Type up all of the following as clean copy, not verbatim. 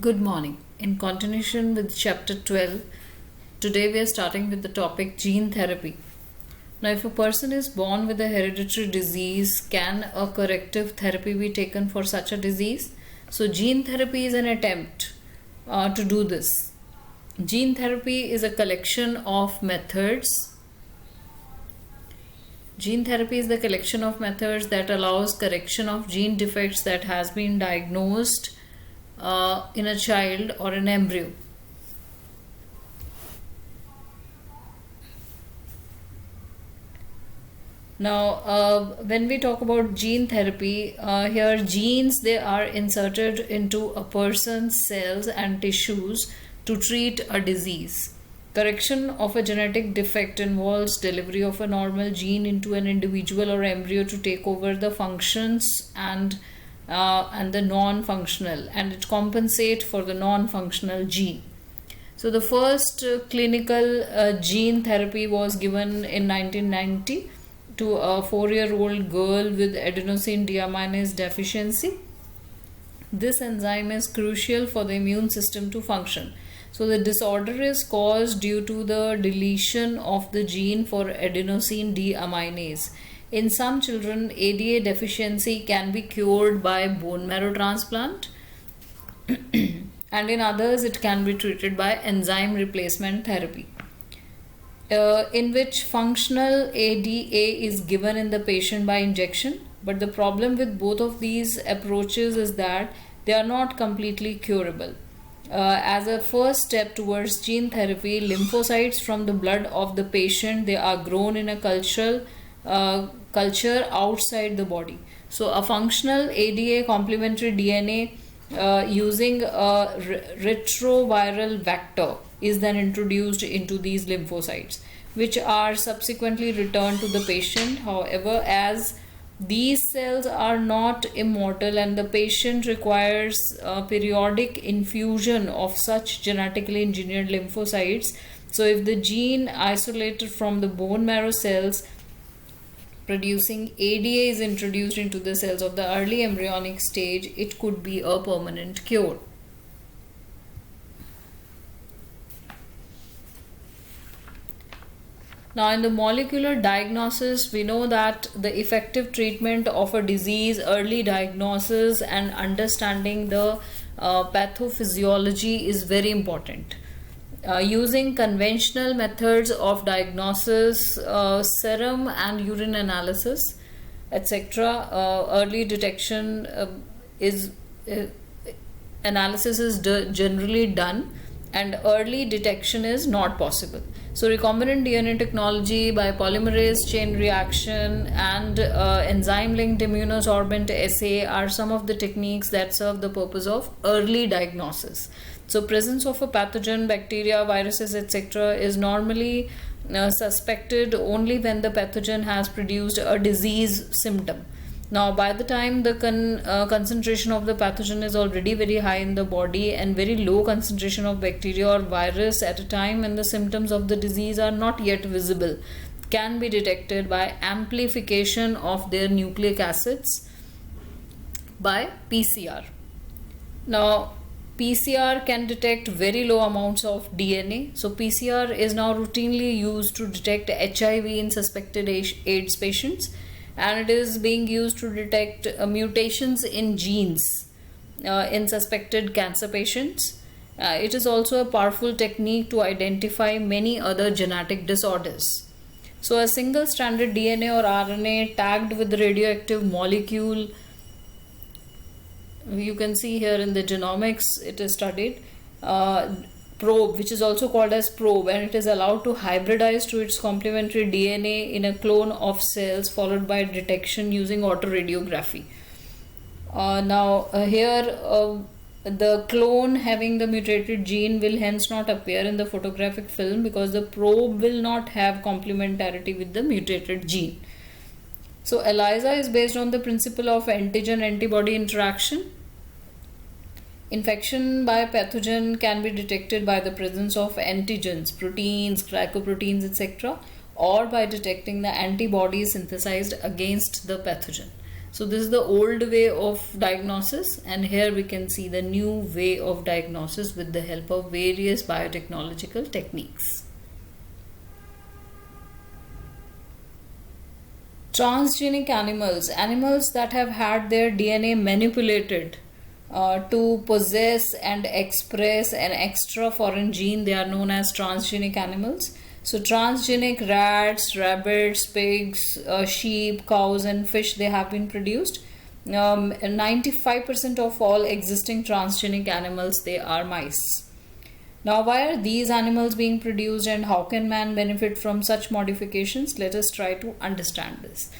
Good morning. In continuation with chapter 12, today we are starting with the topic gene therapy. Now, if a person is born with a hereditary disease, can a corrective therapy be taken for such a disease? So, gene therapy is an attempt to do this. Gene therapy is a collection of methods. Gene therapy is the collection of methods that allows correction of gene defects that has been diagnosed in a child or an embryo. Now, when we talk about gene therapy, here genes, they are inserted into a person's cells and tissues to treat a disease. Correction of a genetic defect involves delivery of a normal gene into an individual or embryo to take over the functions and the non-functional, and it compensate for the non-functional gene. So the first clinical gene therapy was given in 1990 to a 4-year-old girl with adenosine deaminase deficiency. This enzyme is crucial for the immune system to function. So the disorder is caused due to the deletion of the gene for adenosine deaminase. In some children, ADA deficiency can be cured by bone marrow transplant, and in others it can be treated by enzyme replacement therapy, in which functional ADA is given in the patient by injection. But the problem with both of these approaches is that they are not completely curable. As a first step towards gene therapy, lymphocytes from the blood of the patient, they are grown in a culture outside the body. So a functional ADA complementary DNA using a retroviral vector is then introduced into these lymphocytes, which are subsequently returned to the patient. However, as these cells are not immortal and the patient requires periodic infusion of such genetically engineered lymphocytes, so if the gene isolated from the bone marrow cells producing ADA is introduced into the cells of the early embryonic stage, it could be a permanent cure. Now, in the molecular diagnosis, we know that the effective treatment of a disease, early diagnosis, and understanding the pathophysiology is very important. Using conventional methods of diagnosis, serum and urine analysis, etc., early detection analysis is generally done, and early detection is not possible. So recombinant DNA technology by polymerase chain reaction and enzyme-linked immunosorbent assay are some of the techniques that serve the purpose of early diagnosis. So presence of a pathogen, bacteria, viruses, etc. is normally suspected only when the pathogen has produced a disease symptom. Now, by the time the concentration of the pathogen is already very high in the body and very low concentration of bacteria or virus at a time when the symptoms of the disease are not yet visible, can be detected by amplification of their nucleic acids by PCR. Now, PCR can detect very low amounts of DNA. So PCR is now routinely used to detect HIV in suspected AIDS patients, and it is being used to detect mutations in genes in suspected cancer patients. It is also a powerful technique to identify many other genetic disorders. So a single stranded DNA or RNA tagged with the radioactive molecule, you can see here in the genomics it is studied, probe, which is also called as probe, and it is allowed to hybridize to its complementary DNA in a clone of cells, followed by detection using autoradiography. Here the clone having the mutated gene will hence not appear in the photographic film because the probe will not have complementarity with the mutated gene. So ELISA is based on the principle of antigen-antibody interaction. Infection by pathogen can be detected by the presence of antigens, proteins, glycoproteins, etc., or by detecting the antibodies synthesized against the pathogen. So this is the old way of diagnosis, and here we can see the new way of diagnosis with the help of various biotechnological techniques. Transgenic animals, animals that have had their DNA manipulated to possess and express an extra foreign gene, they are known as transgenic animals. So transgenic rats, rabbits, pigs, sheep, cows and fish, they have been produced. 95% of all existing transgenic animals, they are mice. Now, why are these animals being produced and how can man benefit from such modifications? Let us try to understand this.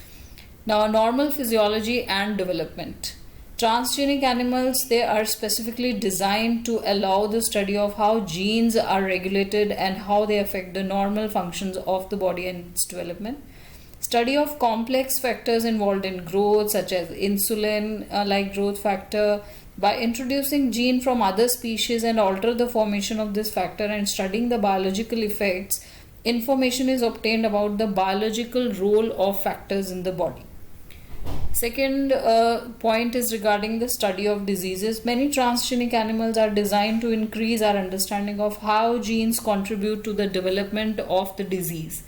Now, normal physiology and development. Transgenic animals, they are specifically designed to allow the study of how genes are regulated and how they affect the normal functions of the body and its development. Study of complex factors involved in growth, such as insulin like growth factor. By introducing gene from other species and alter the formation of this factor and studying the biological effects, information is obtained about the biological role of factors in the body. Second point is regarding the study of diseases. Many transgenic animals are designed to increase our understanding of how genes contribute to the development of the disease.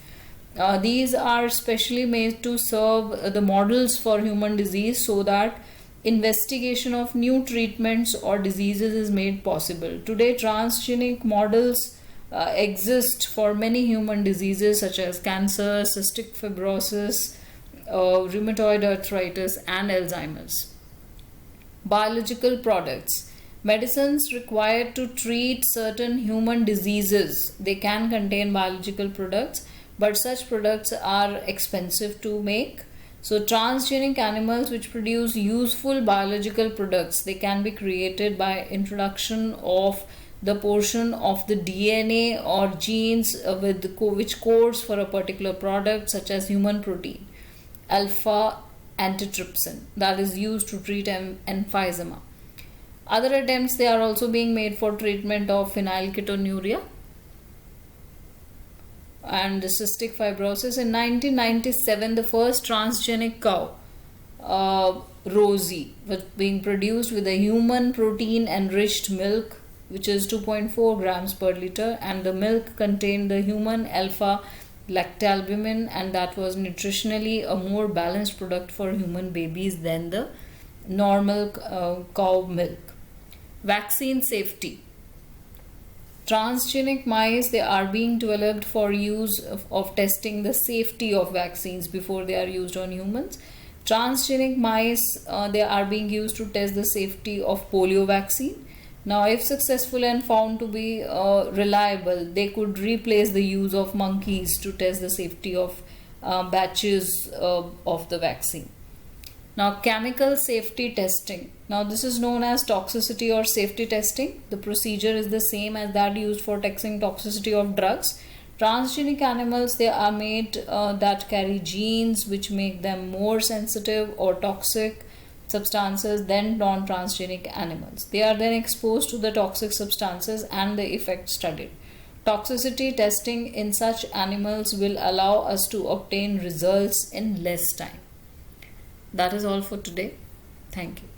These are specially made to serve the models for human disease so that investigation of new treatments or diseases is made possible. Today, transgenic models exist for many human diseases such as cancer, cystic fibrosis, rheumatoid arthritis and Alzheimer's. Biological products. Medicines required to treat certain human diseases, they can contain biological products, but such products are expensive to make. So transgenic animals which produce useful biological products, they can be created by introduction of the portion of the DNA or genes which codes for a particular product, such as human protein, alpha antitrypsin, that is used to treat emphysema. Other attempts, they are also being made for treatment of phenylketonuria and cystic fibrosis. In 1997, the first transgenic cow, Rosie, was being produced with a human protein enriched milk, which is 2.4 grams per liter, and the milk contained the human alpha lactalbumin, and that was nutritionally a more balanced product for human babies than the normal cow milk. Vaccine safety. Transgenic mice, they are being developed for use of testing the safety of vaccines before they are used on humans. Transgenic mice, they are being used to test the safety of polio vaccine. Now, if successful and found to be reliable, they could replace the use of monkeys to test the safety of batches of the vaccine. Now, chemical safety testing. Now, this is known as toxicity or safety testing. The procedure is the same as that used for testing toxicity of drugs. Transgenic animals, they are made that carry genes which make them more sensitive or toxic substances than non-transgenic animals. They are then exposed to the toxic substances and the effect studied. Toxicity testing in such animals will allow us to obtain results in less time. That is all for today. Thank you.